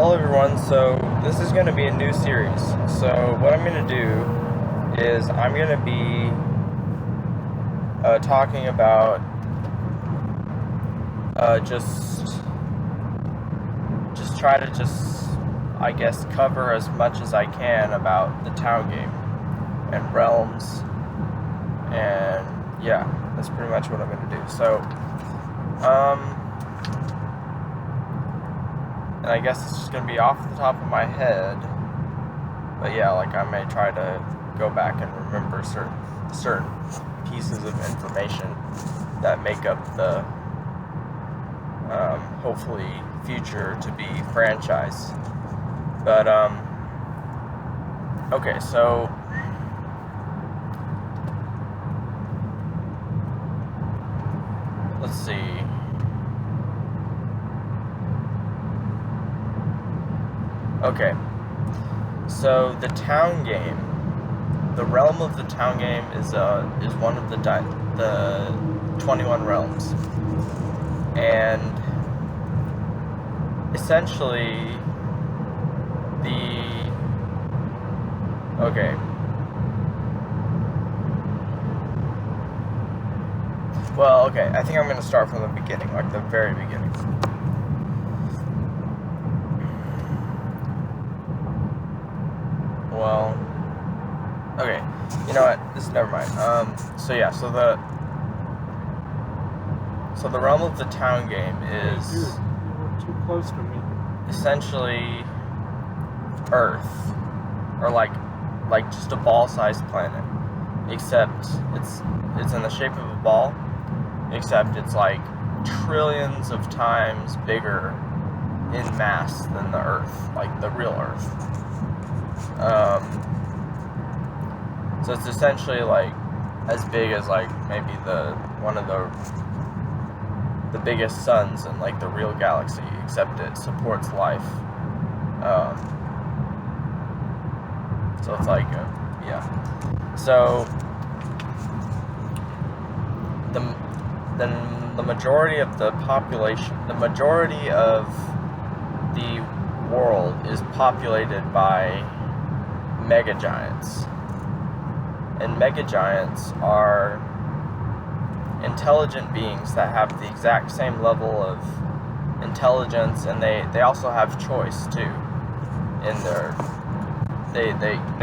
Hello everyone, so this is going to be a new series. So what I'm going to do is I'm going to be talking about just try to I guess cover as much as I can about the TowN game and realms, and yeah, that's pretty much what I'm going to do. So and I guess it's just going to be off the top of my head, but yeah, like I may try to go back and remember certain pieces of information that make up the hopefully future to be franchise. But okay, so let's see. Okay, so the TowN game, the realm of the TowN game is one of the 21 realms, and essentially I think I'm going to start from the beginning, like the very beginning. Well, okay, you know what, never mind. So the realm of the TowN game is... You were too close to me. Essentially Earth, or like just a ball-sized planet, except it's in the shape of a ball, except it's like trillions of times bigger in mass than the Earth, like the real Earth. So it's essentially like as big as like maybe one of the biggest suns in like the real galaxy, except it supports life. So it's like yeah. So the majority of the population, the majority of the world is populated by megagiants. And megagiants are intelligent beings that have the exact same level of intelligence, and they also have choice too. They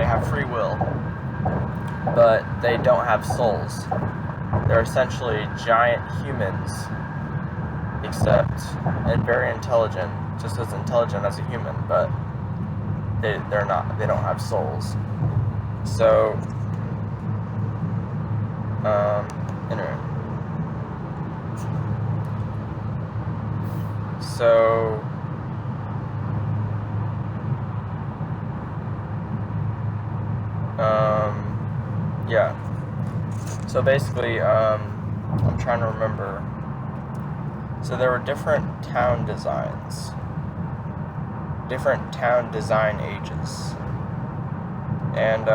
have free will, but they don't have souls. They're essentially giant humans, and very intelligent, just as intelligent as a human, but they don't have souls. So anyway. So yeah. So basically, I'm trying to remember. So there were different TowN designs, different TowN design ages, and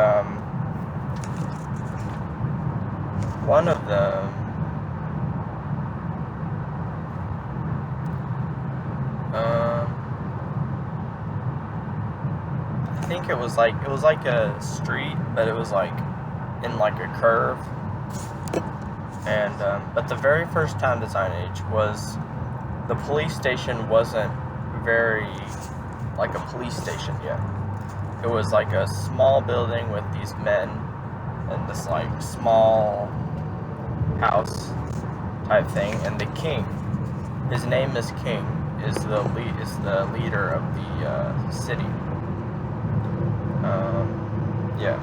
one of them I think it was like a street, but it was like in like a curve. And but the very first TowN design age was, the police station wasn't very like a police station yet. It was like a small building with these men and this like small house type thing, and the king, his name is King, is the leader of the city. Yeah.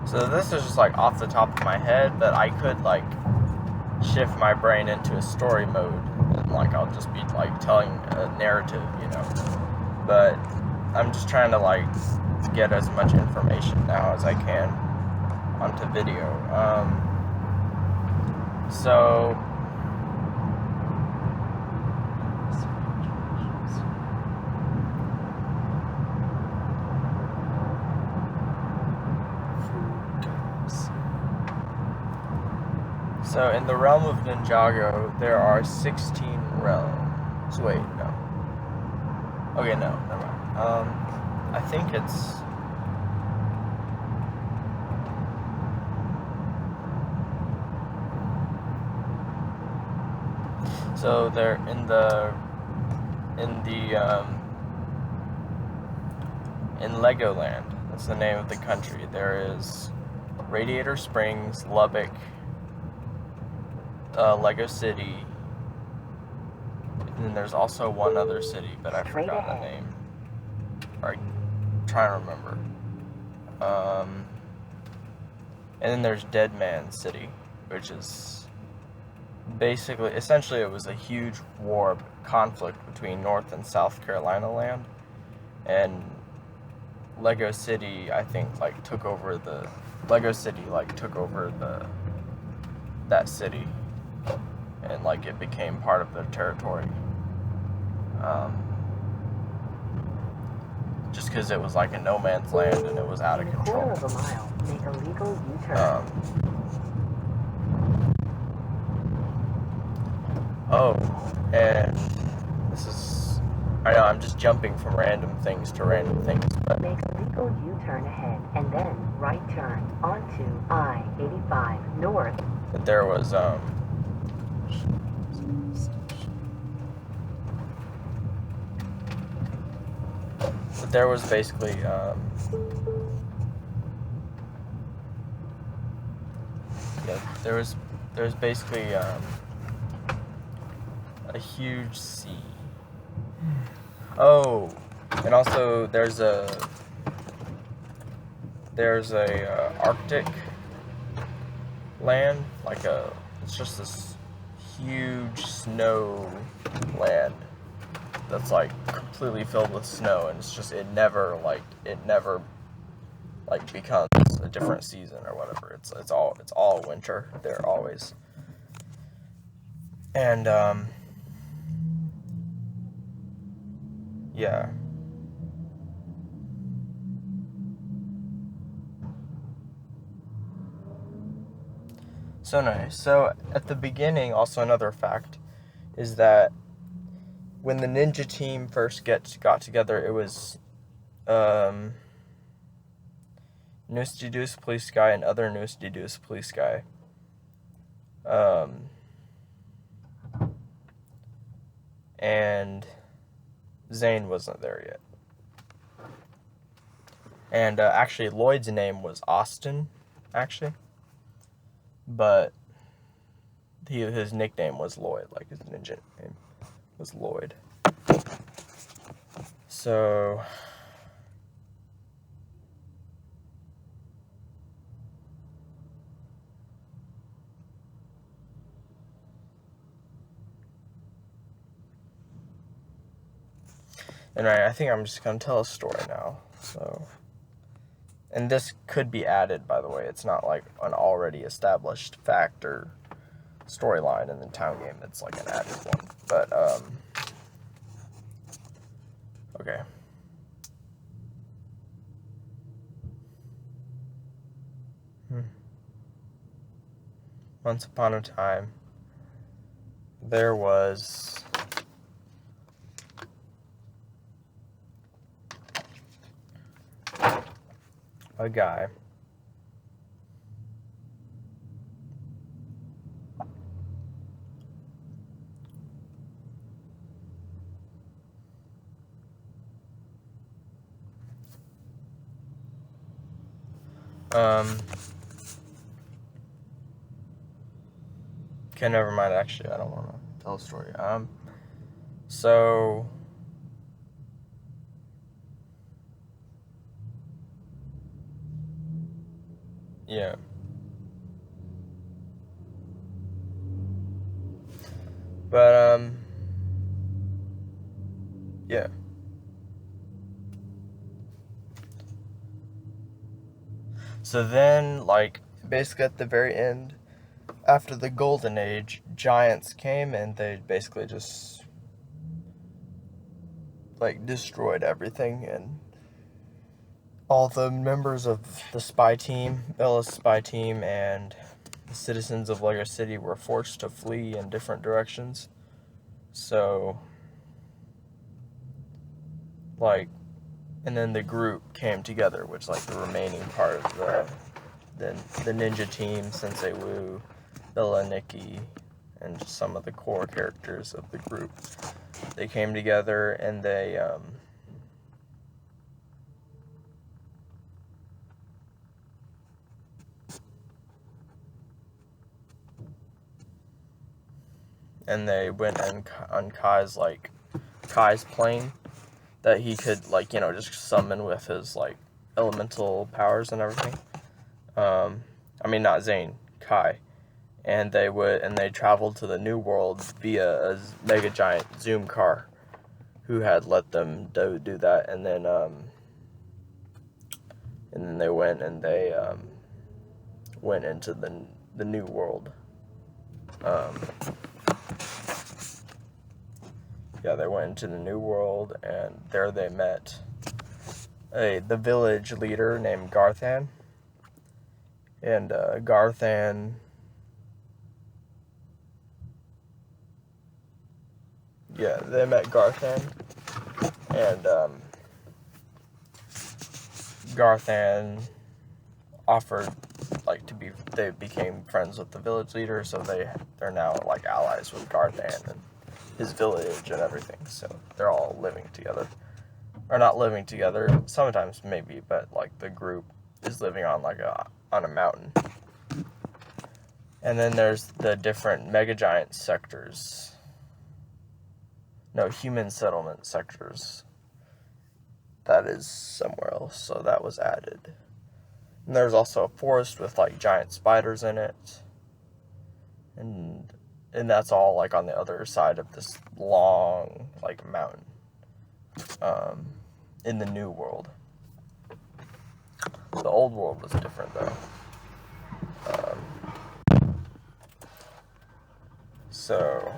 So this is just like off the top of my head, but I could like shift my brain into a story mode, and like I'll just be like telling a narrative, but I'm just trying to like get as much information now as I can onto video. So So in the realm of Ninjago, there are 16 realms. Wait, no. Okay, no, never mind. I think it's... So they're in Legoland. That's the name of the country. There is Radiator Springs, Lubbock, Lego City, and then there's also one other city, but I forgot the name. I'm trying to remember. And then there's Dead Man City, which is essentially it was a huge war conflict between North and South Carolina land, and Lego City, I think, took over that city, and it became part of their territory. Just because it was a no man's land and it was out of control. In a quarter of a mile, make a legal U-turn. And this is... I know, I'm just jumping from random things to random things, but... Make a legal U-turn ahead, and then right turn onto I-85 North. But there was, basically, there's basically, a huge sea. Oh, and also there's a Arctic land, it's just this huge snow land that's completely filled with snow, and it's just it never becomes a different season or whatever. It's all winter there always. And yeah. So nice. So at the beginning, also another fact is that when the ninja team first got together, it was Nusdidus Police Guy and other Nusdidus Police Guy. And Zane wasn't there yet. And actually, Lloyd's name was Austin, actually. But his nickname was Lloyd, his ninja name was Lloyd. So... And I think I'm just going to tell a story now. So, and this could be added, by the way. It's not an already established fact or storyline in the TowN game. It's an added one. But, okay. Once upon a time, there was... a guy okay, never mind, actually, I don't want to tell a story. So... yeah. But, yeah. So then, basically at the very end, after the Golden Age, giants came and they basically just, destroyed everything, and all the members of the spy team, Bella's spy team, and the citizens of Lego City were forced to flee in different directions. So, like, and then the group came together, which, like, the remaining part of the ninja team, Sensei Wu, Bella, Nikki, and just some of the core characters of the group. They came together and they, went on Kai's plane that he could, like, you know, just summon with his, like, elemental powers and everything. I mean, not Zane, Kai. And they traveled to the New World via a mega giant Zoom car who had let them do that. And then they went and they went into the New World. Yeah, they went into the New World, and there they met the village leader named Garthan. And Garthan, yeah, they met Garthan, and Garthan offered, like, they became friends with the village leader, so they're now, like, allies with Garthan and his village and everything, so they're all living together. Or not living together, sometimes maybe, but, like, the group is living on a mountain. And then there's the different mega giant sectors. No, human settlement sectors. That is somewhere else, so that was added. And there's also a forest with, like, giant spiders in it. And that's all, like, on the other side of this long, like, mountain. In the New World. The Old World was different, though. So...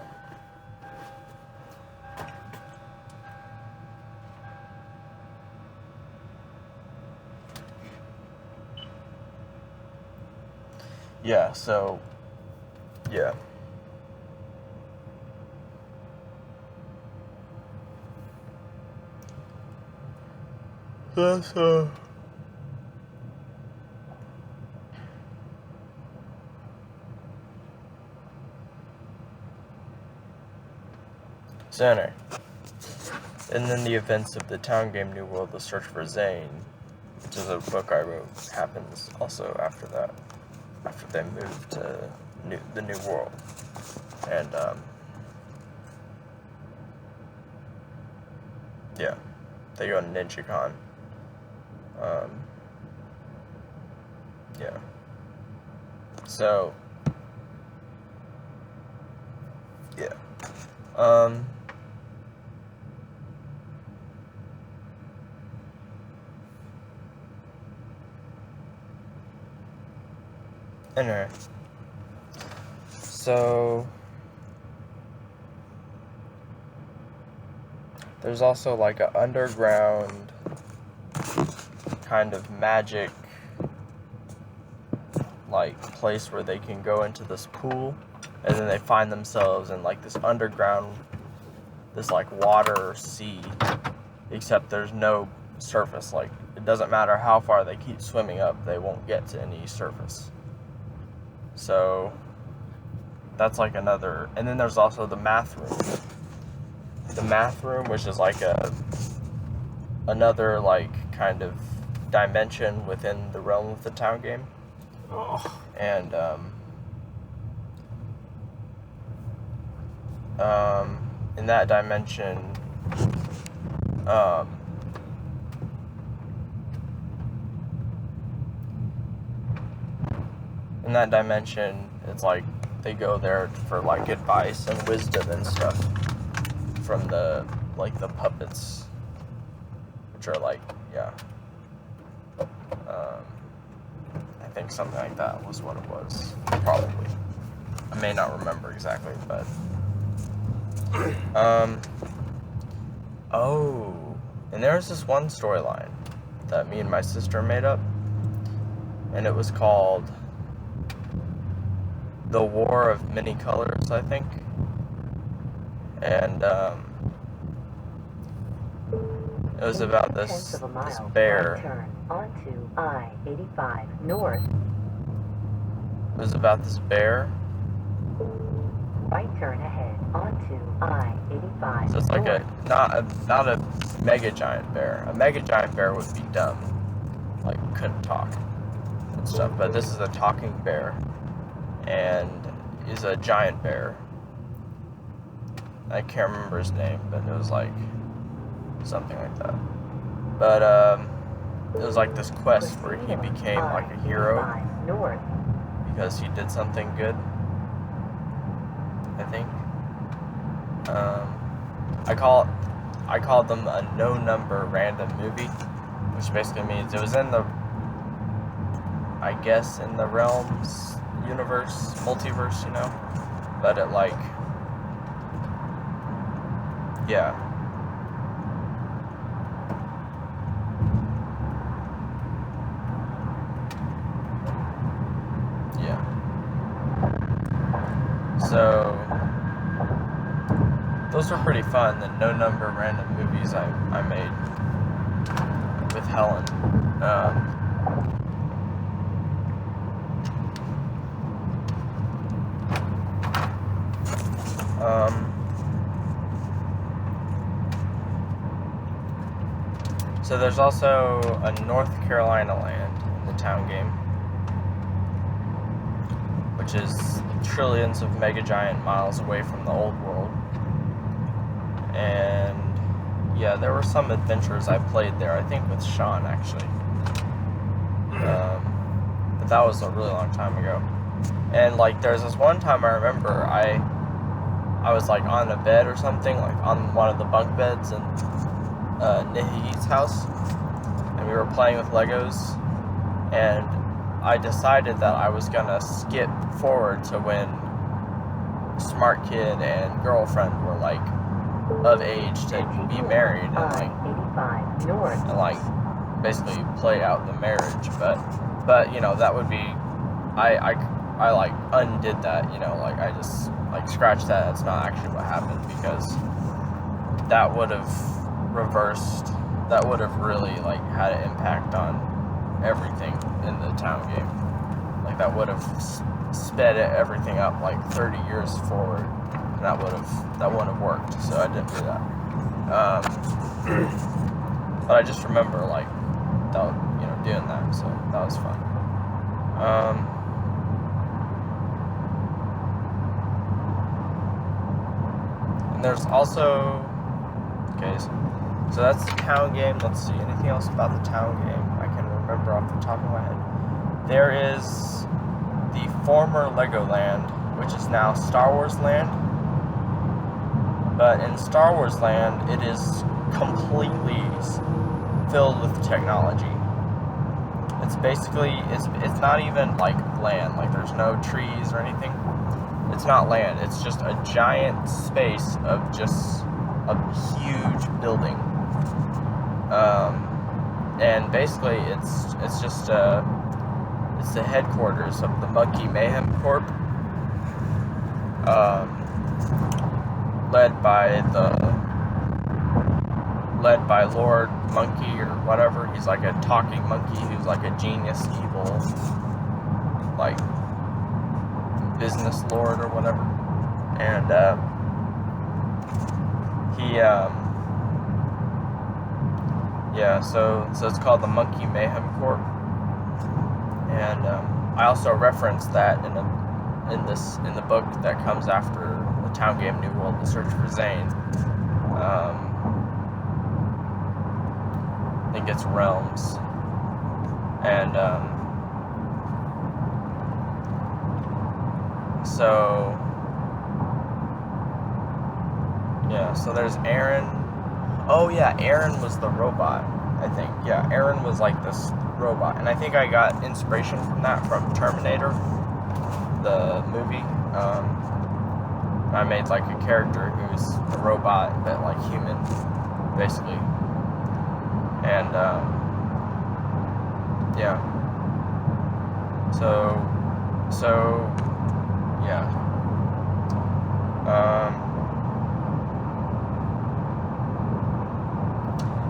yeah, so... yeah. That's, Center. And then the events of the TowN game New World, The Search for Zane, which is a book I wrote, happens also after that. After they moved to the New World. And, yeah. They go to NinjaCon. Yeah. So, yeah. Anyway. So, there's also, like, an underground kind of magic, like, place where they can go into this pool, and then they find themselves in, like, this underground, this, like, water sea, except there's no surface. Like, it doesn't matter how far they keep swimming up, they won't get to any surface. So, that's, like, another... And then there's also the math room. The math room, which is, like, another, like, kind of dimension within the realm of the TowN game. Oh. And, in that dimension, it's like they go there for, like, advice and wisdom and stuff from the puppets, which are, like, yeah. I think something like that was what it was, probably. I may not remember exactly, but... oh, and there's this one storyline that me and my sister made up, and it was called The War of Many Colors, I think. And it was In about 2/10 this of a mile, right bear. turn onto I-85 north. It was about this bear. Right turn ahead onto I-85 So it's like north. not a mega giant bear. A mega giant bear would be dumb, like couldn't talk and stuff. But this is a talking bear, and is a giant bear. I can't remember his name, but it was like something like that. But it was like this quest where he became like a hero I-85 north. because he did something good, I think. I called them a no number random movie, which basically means it was in the, I guess, in the realms universe, multiverse, you know, but it like, yeah. Yeah. So those were pretty fun, the no number random movies I made with Helen. So there's also a North Carolina land in the TowN game, which is trillions of mega giant miles away from the old world. And yeah, there were some adventures I played there, I think with Sean actually. But that was a really long time ago. And like there's this one time I remember I was like on a bed or something, like on one of the bunk beds in Nihi's house, and we were playing with Legos, and I decided that I was gonna skip forward to when Smart Kid and Girlfriend were like of age to be married and like I-85 north. and like basically play out the marriage, but you know that would be I like undid that, you know, like I just like scratched that. That's not actually what happened, because that would have reversed, that would have really like had an impact on everything in the TowN game. Like that would have sped everything up like 30 years forward, and that wouldn't have worked. So I didn't do that. But I just remember like that, you know, doing that. So that was fun. And there's also, okay, so that's the TowN game. Let's see, anything else about the TowN game I can remember off the top of my head. There is the former Legoland, which is now Star Wars Land. But in Star Wars Land, it is completely filled with technology. It's basically, it's not even like land, like there's no trees or anything. It's not land, it's just a giant space of just a huge building. And basically it's just it's the headquarters of the Monkey Mayhem Corp, led by Lord Monkey or whatever. He's like a talking monkey who's like a genius, evil, like business lord or whatever. And yeah, so it's called the Monkey Mayhem Corp. And I also referenced that in the book that comes after the TowN game New World, The Search for Zane. I think it's Realms. And so yeah, so there's Aaron. Oh yeah, Aaron was the robot, I think. Yeah, Aaron was like this robot, and I think I got inspiration from that from Terminator, the movie. I made like a character who's a robot but like human, basically. And yeah. So Yeah.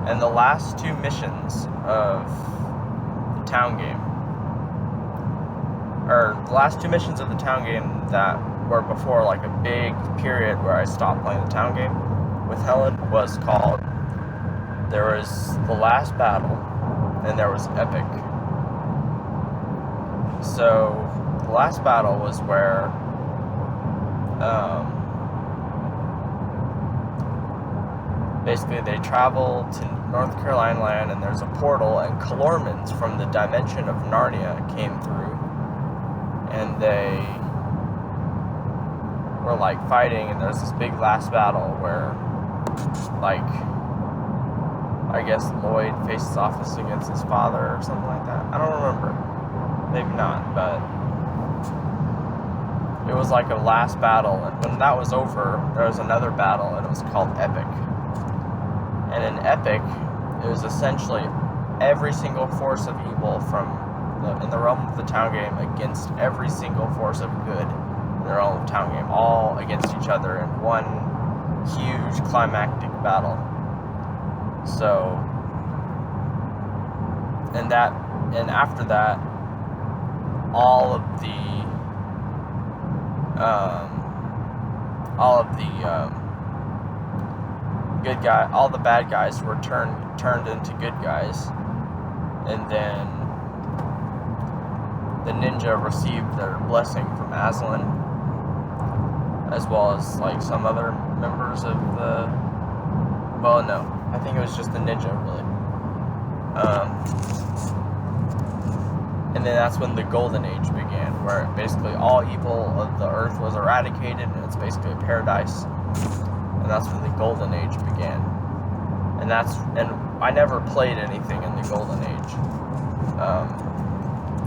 And the last two missions of the TowN game, or the last two missions of the TowN game that were before like a big period where I stopped playing the TowN game with Helen, was called, there was the last battle, and there was epic. So the last battle was where basically they travel to North Carolina land, and there's a portal, and Calormans from the dimension of Narnia came through, and they were like fighting, and there's this big last battle where like I guess Lloyd faces off against his father or something like that. I don't remember. Maybe not, but it was like a last battle, and when that was over, there was another battle, and it was called Epic. And in Epic, it was essentially every single force of evil in the realm of the TowN game against every single force of good in the realm of the TowN game, all against each other in one huge climactic battle. So, and after that, all of the all the bad guys were turned into good guys, and then the ninja received their blessing from Aslan, as well as like some other members of the. Well, no, I think it was just the ninja, really. And then that's when the Golden Age began, where basically all evil of the earth was eradicated, and it's basically a paradise. And that's when the Golden Age began. And I never played anything in the Golden Age.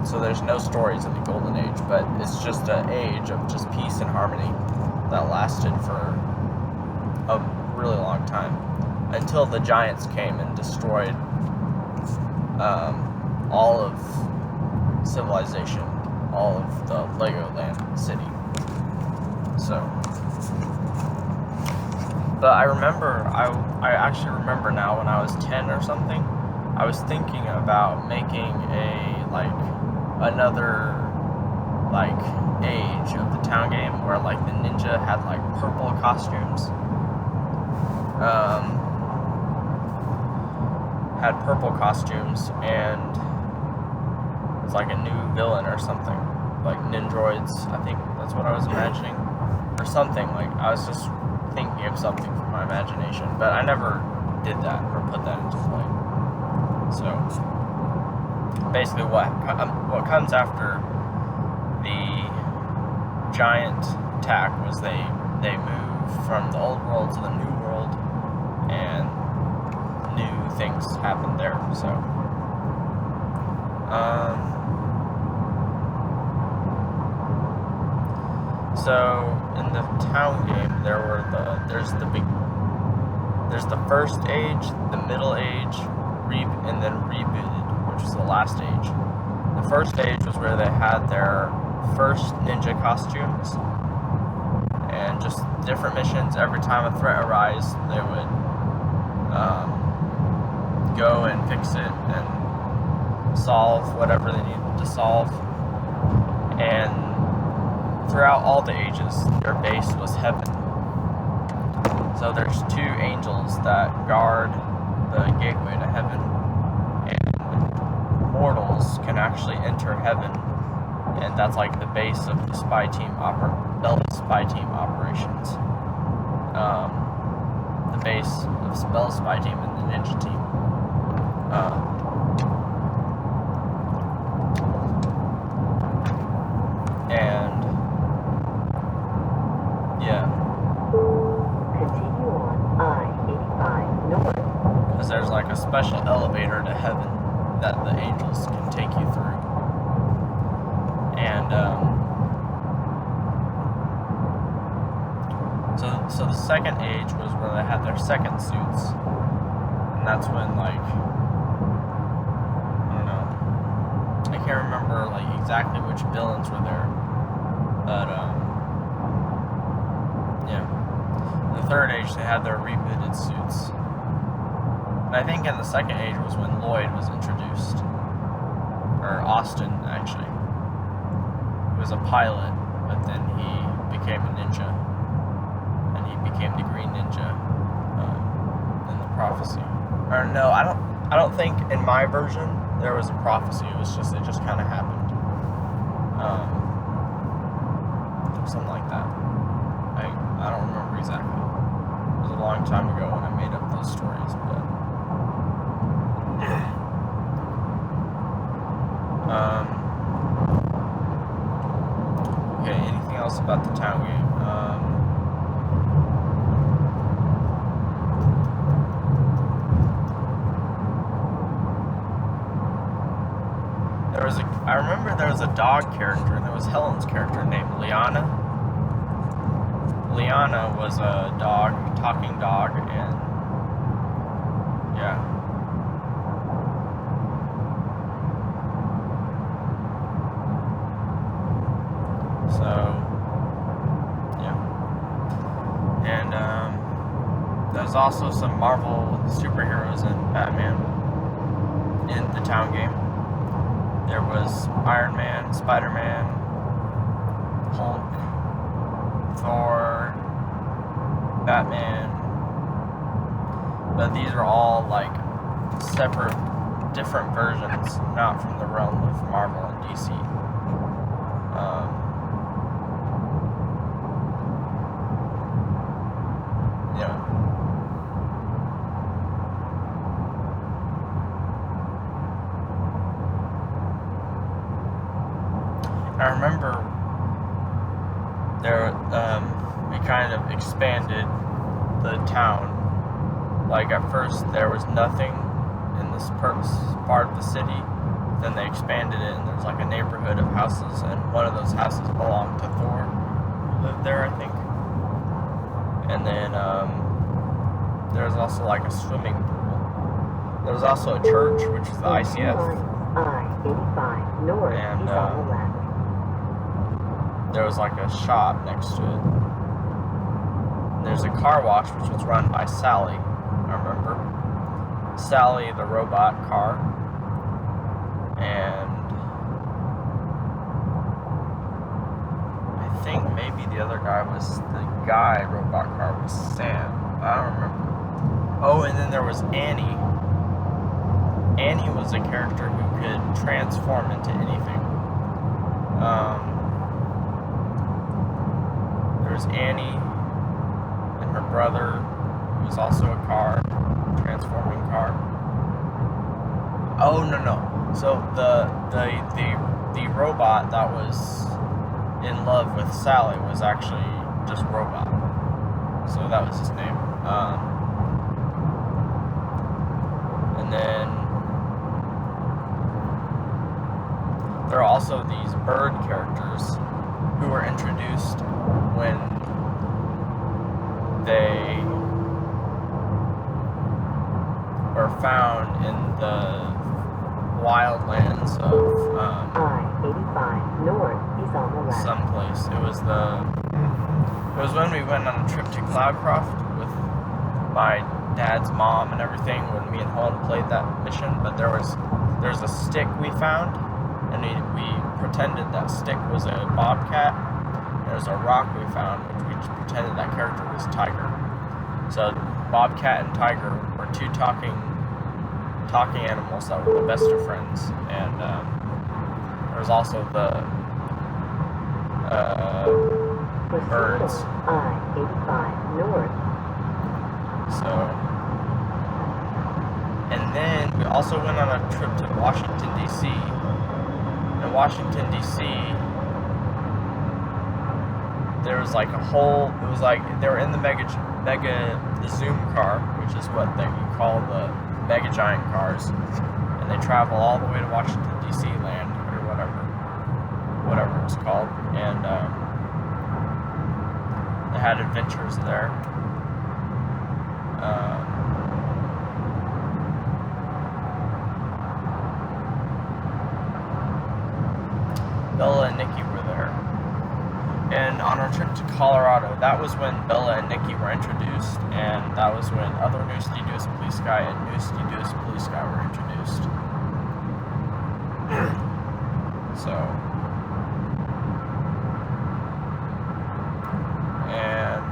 So there's no stories in the Golden Age, but it's just an age of just peace and harmony that lasted for a really long time, until the giants came and destroyed all of civilization, all of the Legoland city. So, but I actually remember now, when I was 10 or something, I was thinking about making another age of the TowN game where like the ninja had like purple costumes. Had purple costumes, and it's like a new villain or something, like Nindroids. I think that's what I was imagining, or something. Like, I was just thinking of something from my imagination, but I never did that or put that into play. So basically, what comes after the giant attack was they move from the old world to the new world, and new things happen there. So in the TowN game, there's the first age, the middle age, and then rebooted, which was the last age. The first age was where they had their first ninja costumes, and just different missions. Every time a threat arose, they would go and fix it and solve whatever they needed to solve. And throughout all the ages, their base was heaven. So there's two angels that guard the gateway to heaven, and mortals can actually enter heaven, and that's like the base of the spy team Bella's spy team operations. The base of Bella's spy team and the ninja team. And yeah. Continue on I-85 north. Because there's like a special elevator to heaven that the angels can take you through. And so the second age was where they had their second suits, and that's when, like, I don't know, I can't remember like exactly which villains were there, but Yeah. In the third age, they had their rebooted suits. And I think in the second age was when Lloyd was introduced. Or Austin, actually. He was a pilot, but then he became a ninja. And he became the Green Ninja in the prophecy. Or no, I don't think in my version there was a prophecy. It just kind of happened. Something like that. I don't remember exactly. It was a long time ago when I made up those stories, but okay, anything else about the TowN game? I remember there was a dog character, and there was Helen's character named Liana. Liana was a dog, talking dog, and yeah. So, yeah. And there's also some Marvel superheroes in Batman in the TowN game. There was Iron Man, Spider-Man, Hulk, Thor, Batman. But these are all like separate, different versions, not from the realm of Marvel and DC. Yeah. I remember there, we kind of expanded the town. Like at first there was nothing in this part of the city. Then they expanded it, and there's like a neighborhood of houses, and one of those houses belonged to Thor, who lived there, I think. And then there's also like a swimming pool. There was also a church, which is the ICF. I-85 north And, is on the left. There was like a shop next to it. And there's a car wash, which was run by Sally, I remember. Sally, the robot car. And I think maybe the other guy was the guy robot car was Sam. I don't remember. Oh, and then there was Annie. Annie was a character who could transform into anything. There was Annie and her brother, who was also a car, transforming car. Oh no. So the robot that was in love with Sally was actually just Robot. So that was his name. And then there are also these bird characters who were introduced when they were found in the wildlands of I-85 north is on the left. someplace. It was when we went on a trip to Cloudcroft with my dad's mom and everything, when me and Helen played that mission. But there's a stick we found, and we pretended that stick was a bobcat. There's a rock we found, which we just pretended that character was Tiger. So Bobcat and Tiger were two talking animals that were the best of friends. And there was also the birds. I-85 north. So, and then we also went on a trip to Washington, D.C. In Washington, D.C., there was like it was like they were in the the Zoom car, which is what you call the mega giant cars, and they travel all the way to Washington, D.C. land, or whatever it was called, and they had adventures there. Bella and Nikki were there. And on our trip to Colorado, that was when Bella and Nikki were introduced, and that was when other New Studios Police Guy and New Studios Police Guy were introduced. So, and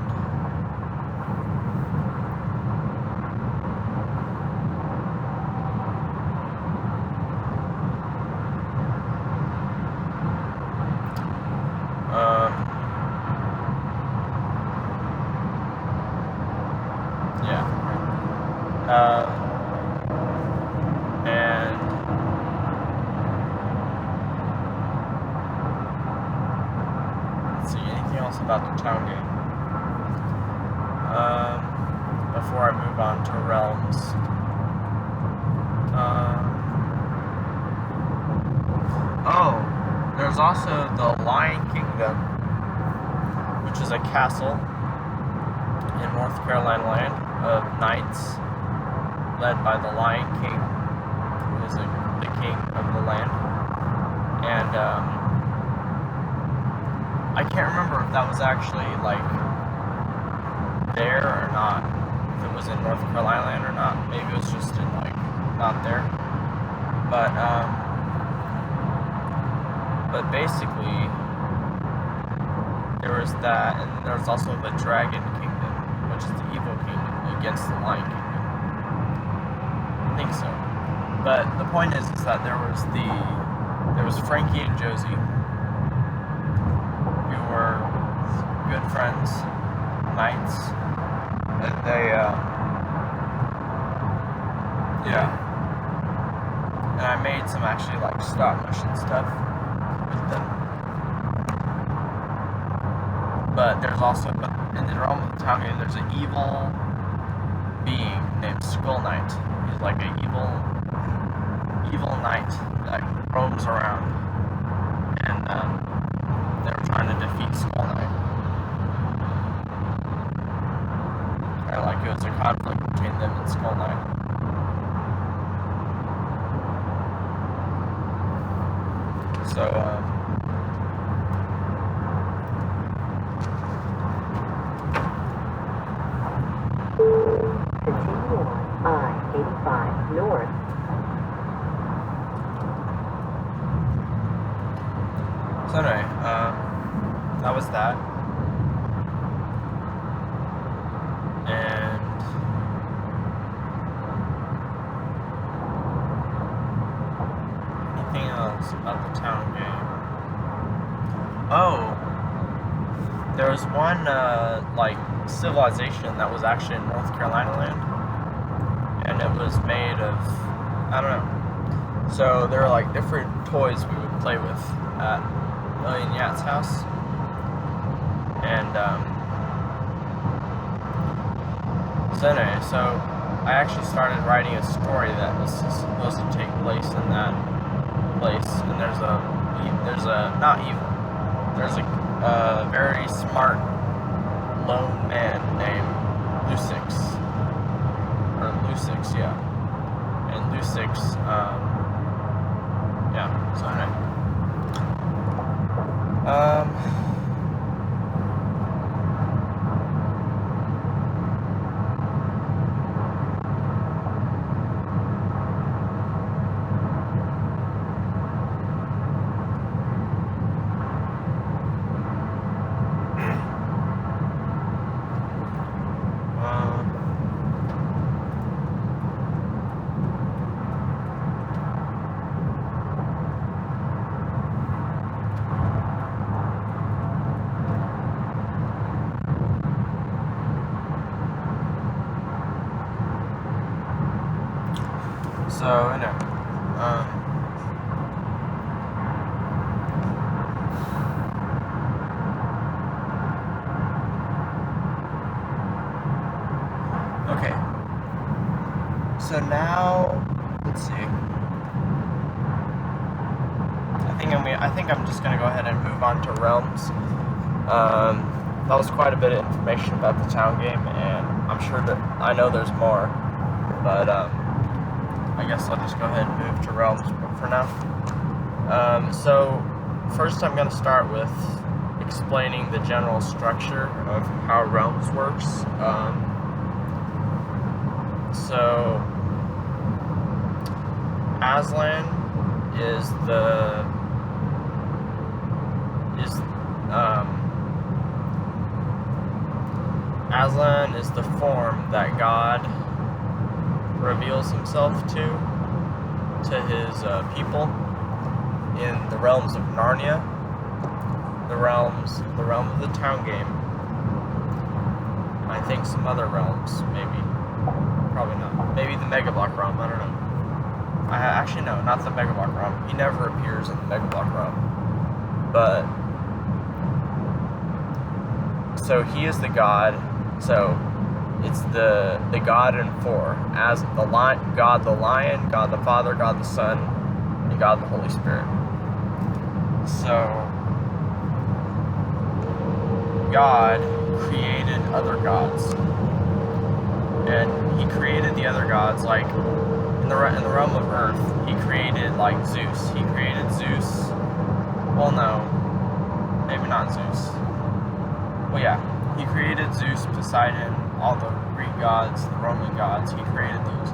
yeah. And let's see, anything else about the TowN game? Before I move on to Realms. Oh, there's also the Lion Kingdom, which is a castle in North Carolina land of knights led by the Lion King, who is the king of the land. And I can't remember if that was actually like there or not, if it was in North Carolina land or not. Maybe it was just in like not there, but basically there was that, and there was also the Dragon Kingdom, which is the evil kingdom against the Lion Kingdom. I think so. But the point is that there was Frankie and Josie, who were good friends, knights, and they yeah. And I made some actually like stop motion stuff with them. But there's also, in the realm of the TowN game, there's an evil being named Skull Knight. He's like an evil knight that roams around, and they were trying to defeat Skull Knight. Or like it was a conflict between them and Skull Knight. So, Continue on I-85 north. So anyway, that was that. And anything else about the TowN game? Oh, there was one like civilization that was actually in North Carolina land, and it was made of, I don't know. So there were like different toys we would play with at Million Yat's house, and so anyway, so I actually started writing a story that was supposed to take place in that place, and there's a not evil, there's a very smart lone man named Lucix, yeah, and Lucix, yeah, so anyway. So, anyway, okay, so now, let's see, I think I'm just gonna go ahead and move on to Realms. That was quite a bit of information about the TowN game, and I'm sure that, I know there's more, but, I guess I'll just go ahead and move to Realms for now. So, first I'm going to start with explaining the general structure of how realms works. So Aslan is Aslan is the form that God reveals himself to his people in the realms of Narnia, the realm of the TowN game. I think some other realms, maybe, probably not. Maybe the Mega Block realm. I don't know. Actually, no, not the Mega Block realm. He never appears in the Mega Block realm. But so he is the God. So it's the God in four, as God the Lion, God the Father, God the Son, and God the Holy Spirit. So God created other gods, and he created the other gods like in the realm of Earth. He created like Zeus. He created Zeus. Well, no, maybe not Zeus. Well, yeah, he created Zeus, Poseidon, all the Greek gods, the Roman gods. He created those,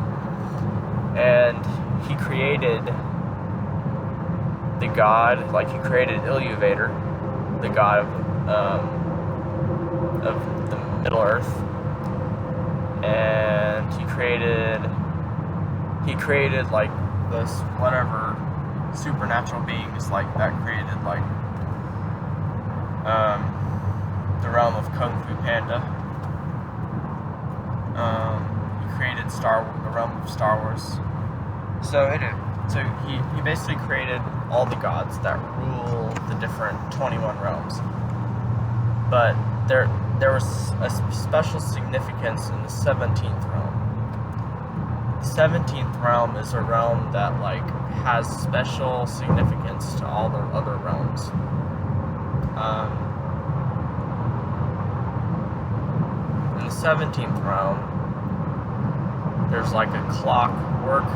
and he created the god, like he created Iluvatar, the god of the Middle Earth, and he created like this whatever supernatural beings like that created like the realm of Kung Fu Panda. He created the realm of Star Wars. So he basically created all the gods that rule the different 21 realms. But there was a special significance in the 17th realm. The 17th realm is a realm that like has special significance to all the other realms. In the 17th realm, there's like a clockwork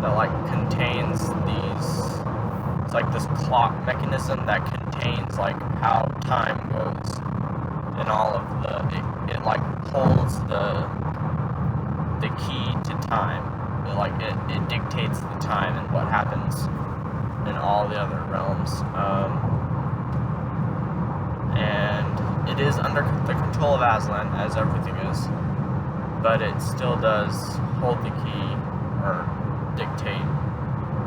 that like contains it's like this clock mechanism that contains like how time goes and all of it like holds the key to time. It dictates the time and what happens in all the other realms. And it is under the control of Aslan, as everything is, but it still does hold the key or dictate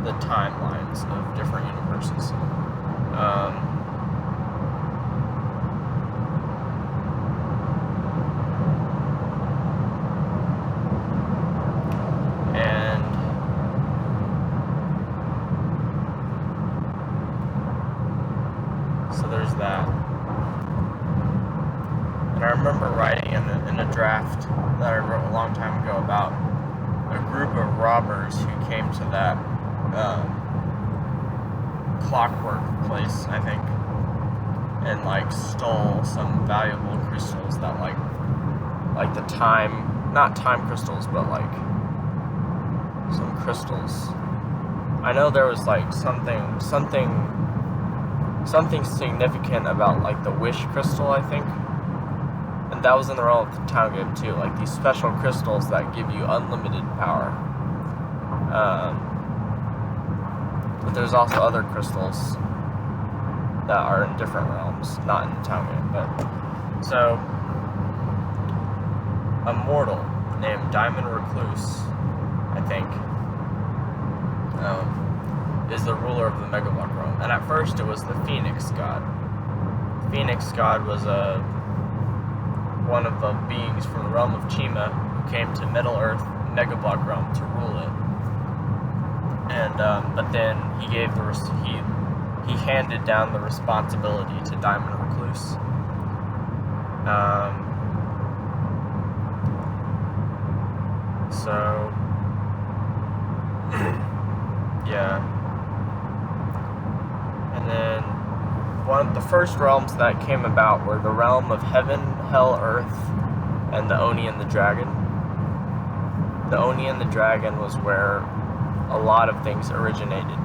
the timelines of different universes. And so there's that. And I remember writing in a draft that I wrote a long time ago about a group of robbers who came to that clockwork place, I think, and like stole some valuable crystals that like the time, not time crystals, but like some crystals. I know there was like something significant about like the wish crystal, I think. And that was in the realm of the TowN game too, like these special crystals that give you unlimited power. But there's also other crystals that are in different realms, not in the TowN game. But so a mortal named Diamond Recluse, I think, is the ruler of the Mega Block realm. And at first it was the Phoenix God. The Phoenix God was one of the beings from the realm of Chima who came to Middle Earth Mega Block realm to rule it. And but then he handed down the responsibility to Diamond Recluse. So yeah. And then one of the first realms that came about were the realm of Heaven, Hell, Earth, and the Oni and the Dragon. The Oni and the Dragon was where a lot of things originated.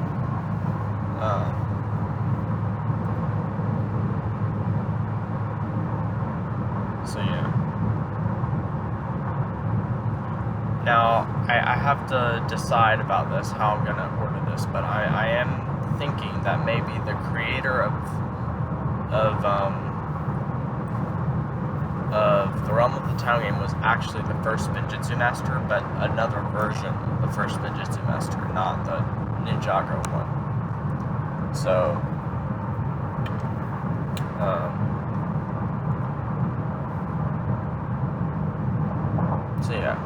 have to decide about this, how I'm gonna order this, but I am thinking that maybe the creator of the Realm of the Town game was actually the first Spinjitzu master, but another version of the first Spinjitzu master, not the Ninjago one. So yeah.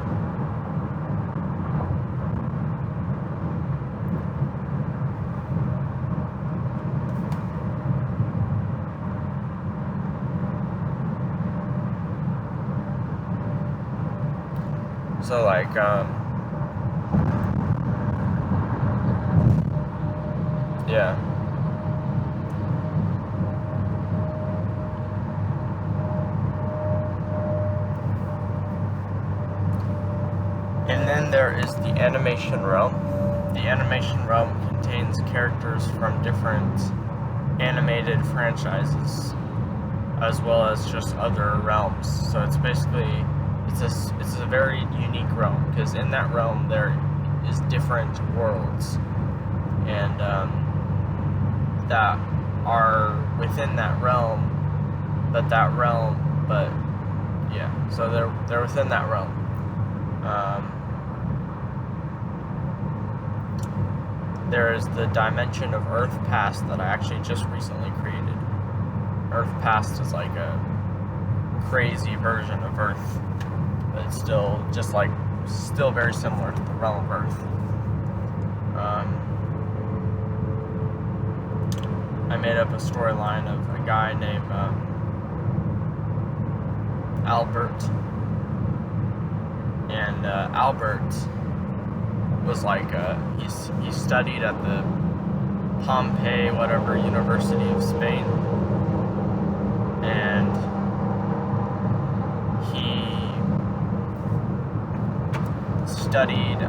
So like, yeah. And then there is the animation realm. The animation realm contains characters from different animated franchises, as well as just other realms. So it's basically, it's a very unique realm, because in that realm there is different worlds, and that are within that realm, yeah, so they're within that realm. There is the dimension of Earth Past that I actually just recently created. Earth Past is like a crazy version of Earth, but it's still still very similar to the realm of Earth. I made up a storyline of a guy named Albert, and Albert was like he studied at the Pompeii whatever University of Spain, and he studied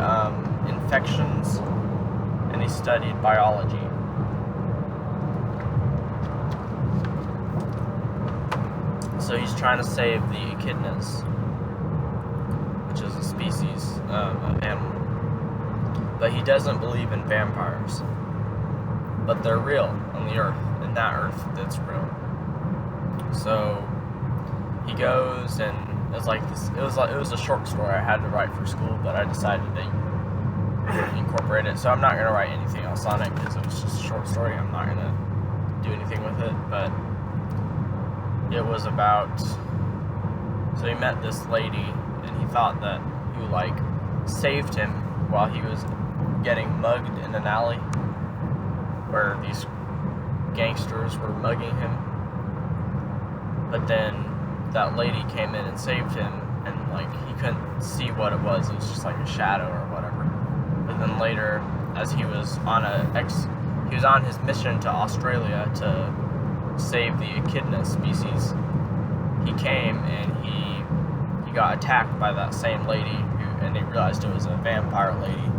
infections, and he studied biology. So he's trying to save the echidnas, which is a species of animal. But he doesn't believe in vampires. But they're real on the Earth, in that Earth that's real. So he goes, and it's like this. It was a short story I had to write for school, but I decided to incorporate it. So I'm not gonna write anything else on it because it was just a short story. I'm not gonna do anything with it. But it was about. So he met this lady, and he thought that who like saved him while he was getting mugged in an alley where these gangsters were mugging him. But then that lady came in and saved him, and like he couldn't see what it was just like a shadow or whatever. But then later, as he was on his mission to Australia to save the echidna species, he came and he got attacked by that same lady, and he realized it was a vampire lady.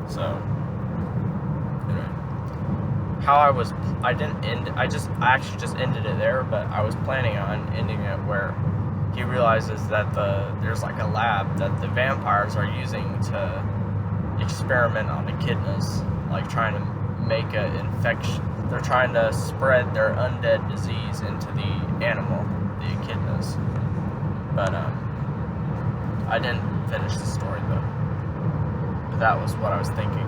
So, anyway, I actually just ended it there, but I was planning on ending it where he realizes that there's like a lab that the vampires are using to experiment on echidnas, like trying to make an infection. They're trying to spread their undead disease into the animal, the echidnas. But I didn't finish the story though. But that was what I was thinking.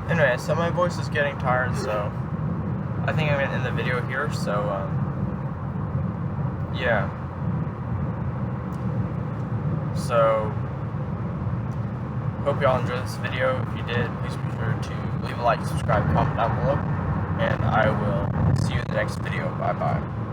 Anyway, so my voice is getting tired, so I think I'm going to end the video here, so, yeah. So, hope y'all enjoyed this video. If you did, please be sure to leave a like, subscribe, comment down below, and I will see you in the next video. Bye-bye.